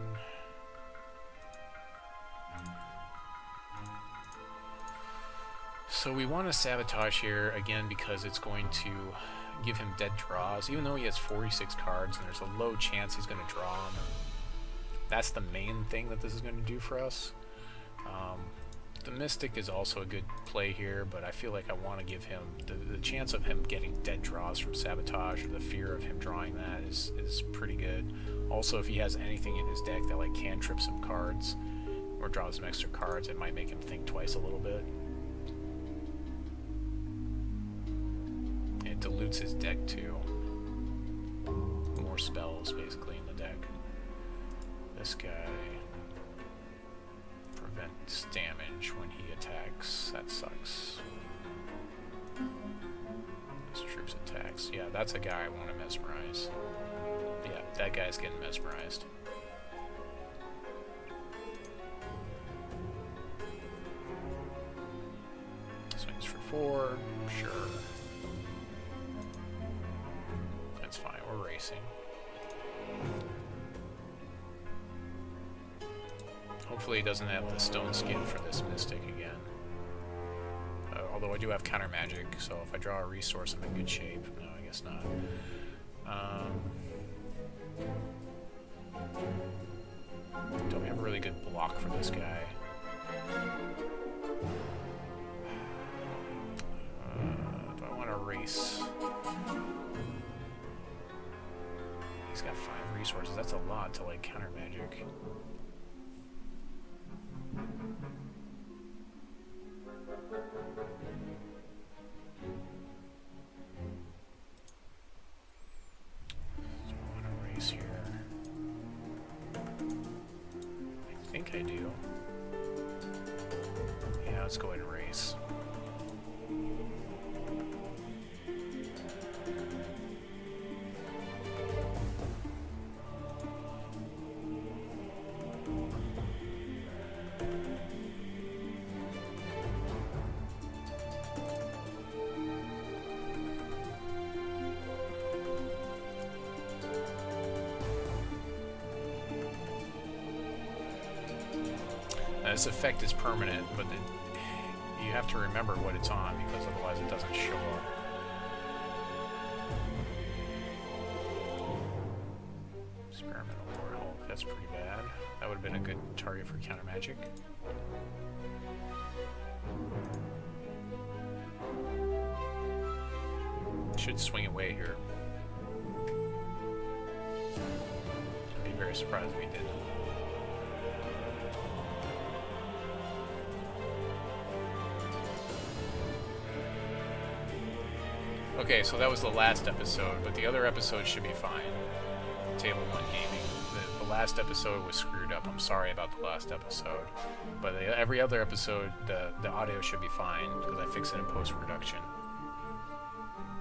So we want to Sabotage here again because it's going to give him dead draws, even though he has 46 cards and there's a low chance he's going to draw them. That's the main thing that this is going to do for us. The Mystic is also a good play here, but I feel like I want to give him the chance of him getting dead draws from Sabotage, or the fear of him drawing that is pretty good. Also, if he has anything in his deck that like cantrip some cards or draws some extra cards, it might make him think twice a little bit. It dilutes his deck too. More spells basically in the deck. This guy prevents damage when he attacks. That sucks. His troops attacks. Yeah, that's a guy I want to mesmerize. Yeah, that guy's getting mesmerized. Swings for 4, sure. That's fine, we're racing. Hopefully he doesn't have the stone skin for this Mystic again. Although I do have Countermagic, so if I draw a resource I'm in good shape. No, I guess not. Don't have a really good block for this guy. Do I want to race? He's got 5 resources. That's a lot to like Countermagic. Do I want to race here? I think I do. Yeah, let's go ahead and race. This effect is permanent, but you have to remember what it's on because otherwise it doesn't show up. Experimental War Hulk, that's pretty bad. That would have been a good target for Countermagic. Should swing away here. I'd be very surprised if he didn't. Okay, so that was the last episode, but the other episodes should be fine. Table 1 gaming. The last episode was screwed up. I'm sorry about the last episode. But every other episode, the audio should be fine, because I fixed it in post-production.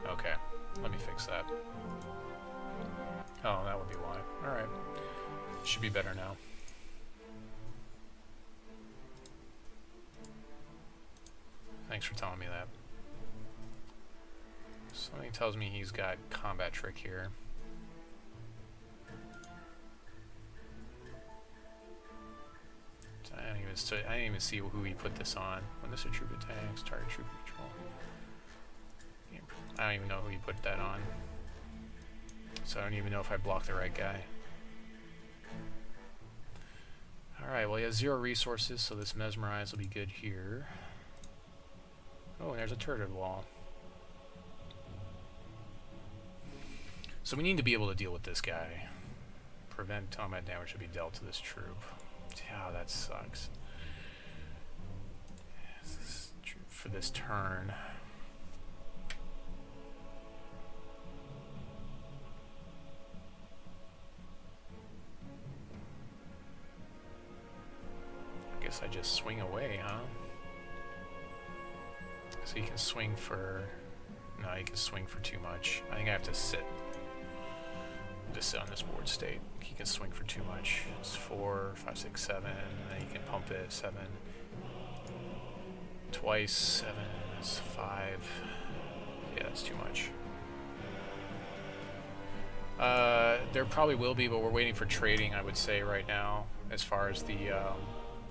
Okay, let me fix that. Oh, that would be why. Alright. Should be better now. Thanks for telling me that. Something tells me he's got combat trick here. I didn't even see who he put this on. When this a troop attacks, target troop control. I don't even know who he put that on. So I don't even know if I blocked the right guy. Alright, well he has 0 resources, so this Mesmerize will be good here. Oh, and there's a turret wall. So we need to be able to deal with this guy. Prevent combat damage to be dealt to this troop. Yeah, that sucks. For this turn. I guess I just swing away, huh? So you can swing for... No, you can swing for too much. I think I have to sit. Just sit on this board state. He can swing for too much. It's 4, 5, 6, 7, and then you can pump it 7. Twice 7 is 5. Yeah, that's too much. There probably will be, but we're waiting for trading, I would say, right now, as far as the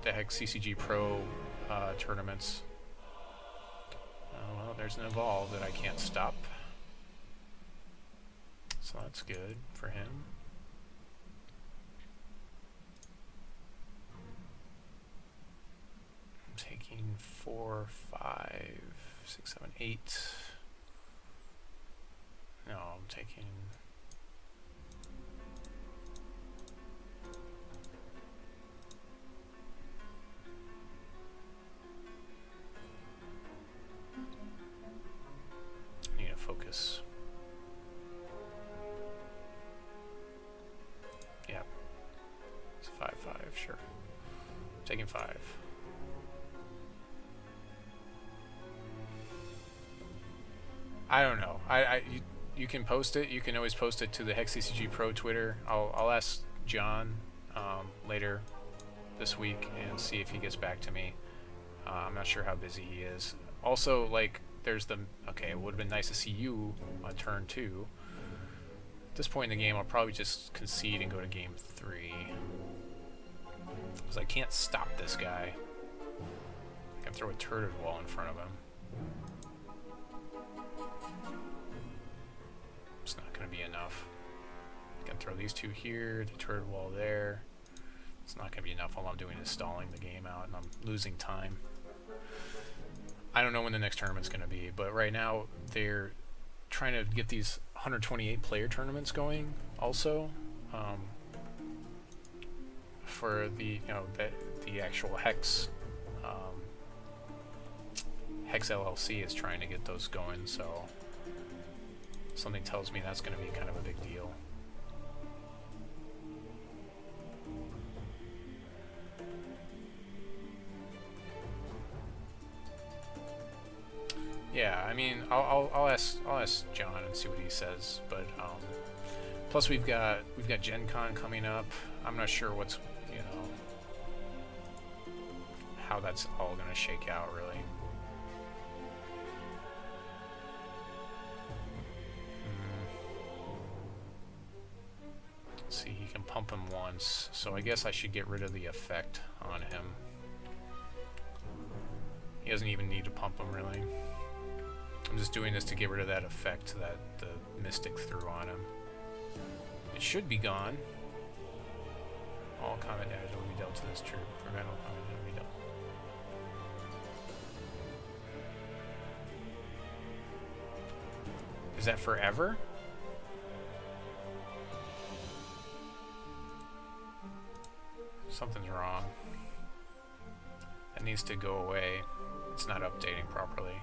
Hex CCG Pro tournaments. Well, there's an Evolve that I can't stop. So that's good for him. I'm taking 4, 5, 6, 7, 8. No, I'm taking... I need to focus. Yeah. It's 5, 5, sure. I'm taking 5. I don't know. You can post it. You can always post it to the Hex CCG Pro Twitter. I'll ask John later this week and see if he gets back to me. I'm not sure how busy he is. Also, like, there's the... Okay, it would have been nice to see you on turn 2. At this point in the game, I'll probably just concede and go to game 3. Because I can't stop this guy. I can throw a turret wall in front of him. It's not going to be enough. I can throw these 2 here, the turret wall there. It's not going to be enough. All I'm doing is stalling the game out, and I'm losing time. I don't know when the next tournament's going to be, but right now they're trying to get these 128 player tournaments going also, for the the actual Hex Hex LLC is trying to get those going, so something tells me that's going to be kind of a big deal. Yeah, I mean, I'll ask John and see what he says. But plus we've got Gen Con coming up. I'm not sure what's how that's all gonna shake out really. Let's see, he can pump him once, so I guess I should get rid of the effect on him. He doesn't even need to pump him really. I'm just doing this to get rid of that effect that the Mystic threw on him. It should be gone. All combat damage will be dealt to this troop. Prevent all combat damage will be dealt. Is that forever? Something's wrong. That needs to go away. It's not updating properly.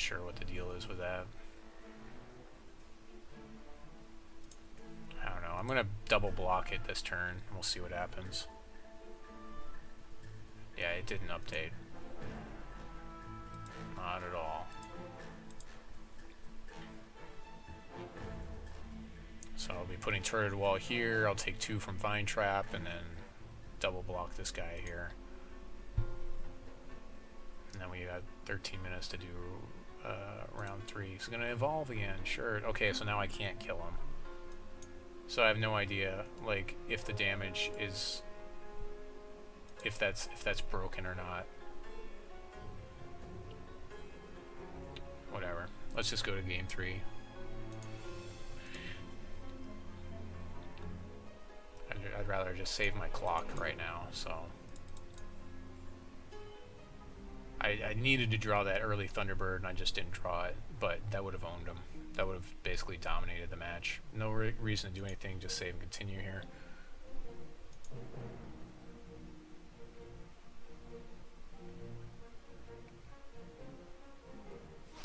sure what the deal is with that. I don't know. I'm going to double block it this turn. We'll see what happens. Yeah, it didn't update. Not at all. So I'll be putting Turret Wall here. I'll take 2 from Vine Trap and then double block this guy here. And then we got 13 minutes to do round 3. He's going to evolve again. Sure. Okay, so now I can't kill him. So I have no idea, like, if the damage is, if that's broken or not. Whatever. Let's just go to game 3. I'd rather just save my clock right now, so. I needed to draw that early Thunderbird, and I just didn't draw it, but that would have owned him. That would have basically dominated the match. No reason to do anything, just save and continue here.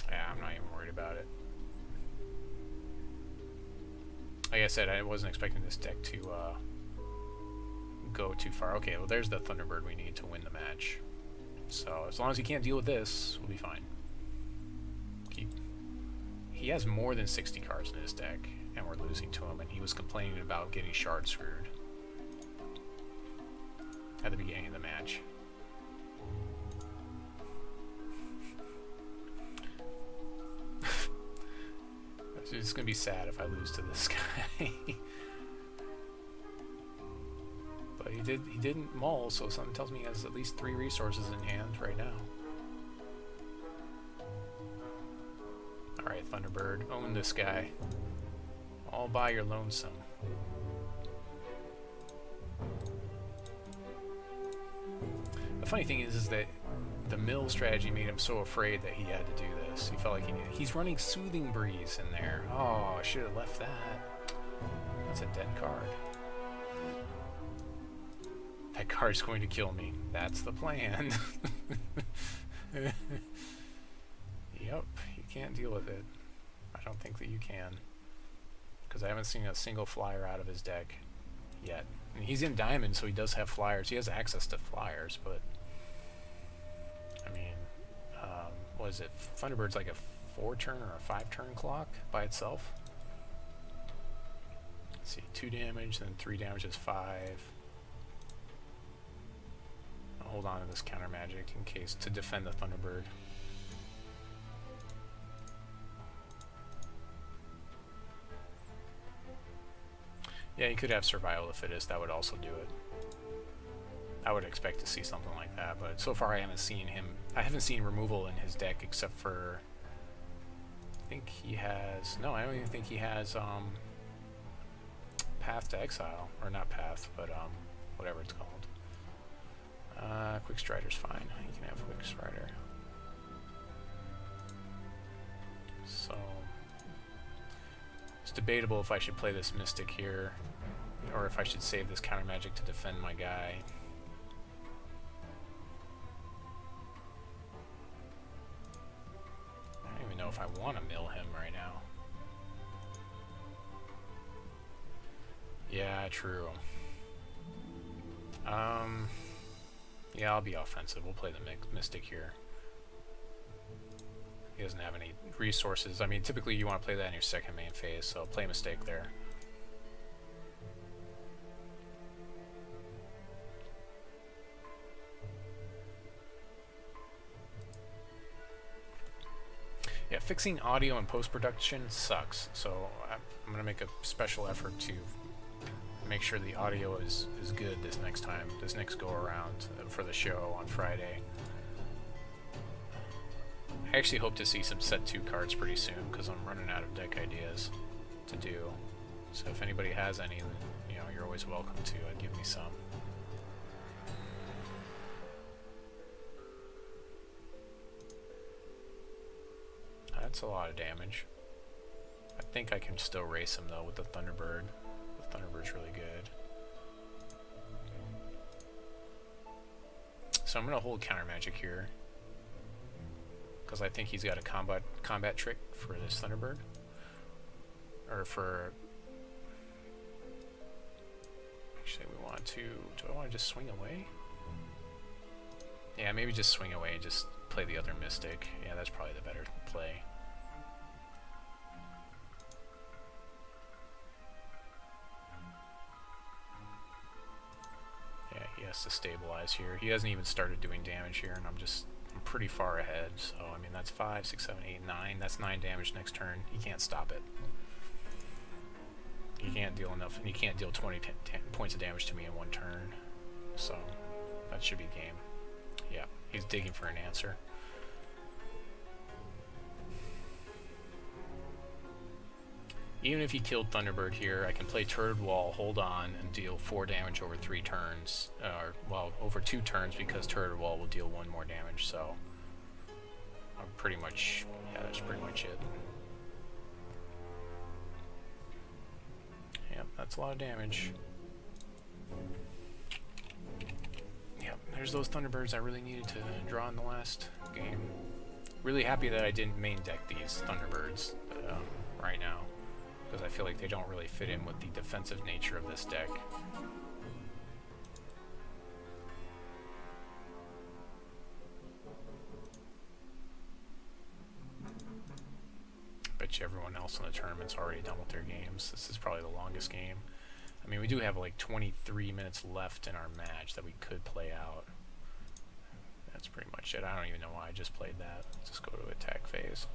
Yeah, I'm not even worried about it. Like I said, I wasn't expecting this deck to go too far. Okay, well there's the Thunderbird we need to win the match. So as long as he can't deal with this, we'll be fine. He has more than 60 cards in his deck, and we're losing to him, and he was complaining about getting shard screwed at the beginning of the match. It's gonna be sad if I lose to this guy. But he didn't mull, so something tells me he has at least 3 resources in hand right now. Alright, Thunderbird, own this guy. All by your lonesome. The funny thing is that the mill strategy made him so afraid that he had to do this. He felt like he's running Soothing Breeze in there. Oh, I should have left that. That's a dead card. That card's going to kill me. That's the plan. Yep, you can't deal with it. I don't think that you can. Because I haven't seen a single flyer out of his deck yet. And he's in Diamond, so he does have flyers. He has access to flyers, but... I mean, what is it? Thunderbird's like a 4-turn or a 5-turn clock by itself. Let's see, 2 damage, then 3 damage is 5. I'll hold on to this Countermagic in case, to defend the Thunderbird. Yeah, you could have Survival of the Fittest, that would also do it. I would expect to see something like that, but so far I haven't seen removal in his deck except for, I think he has, no, I don't even think he has Path to Exile, or not Path, but whatever it's called. Quick Strider's fine, you can have Quick Strider. So, it's debatable if I should play this Mystic here, or if I should save this Countermagic to defend my guy. I don't even know if I want to mill him right now. Yeah, true. Yeah, I'll be offensive. We'll play the Mystic here. He doesn't have any resources. I mean, typically you want to play that in your second main phase, so play Mistake there. Yeah, fixing audio and post-production sucks, so I'm going to make a special effort to make sure the audio is good this next go around for the show on Friday. I actually hope to see some set 2 cards pretty soon because I'm running out of deck ideas to do. So if anybody has any, then, you know, you're always welcome to give me some. That's a lot of damage. I think I can still race him though with the Thunderbird. The Thunderbird's really good. So I'm going to hold Countermagic here, because I think he's got a combat trick for this Thunderbird. Or for... Actually, we want to... Do I want to just swing away? Yeah, maybe just swing away and just play the other Mystic. Yeah, that's probably the better play. Yeah, he has to stabilize here. He hasn't even started doing damage here, and I'm pretty far ahead. So, I mean, that's 5, 6, 7, 8, 9. That's 9 damage next turn. He can't stop it. He can't deal enough, and he can't deal 20 points of damage to me in one turn. So, that should be game. Yeah, he's digging for an answer. Even if he killed Thunderbird here, I can play Turret Wall, hold on, and deal 4 damage over 3 turns. Or, well, over 2 turns, because Turret Wall will deal 1 more damage, so... I'm pretty much... Yeah, that's pretty much it. Yep, that's a lot of damage. Yep, there's those Thunderbirds I really needed to draw in the last game. Really happy that I didn't main deck these Thunderbirds right now, because I feel like they don't really fit in with the defensive nature of this deck. Bet you everyone else in the tournament's already done with their games. This is probably the longest game. I mean, we do have like 23 minutes left in our match that we could play out. That's pretty much it. I don't even know why I just played that. Let's just go to attack phase.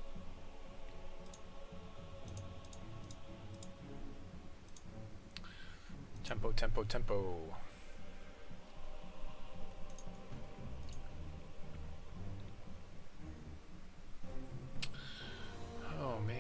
Tempo, tempo, tempo. Oh, man.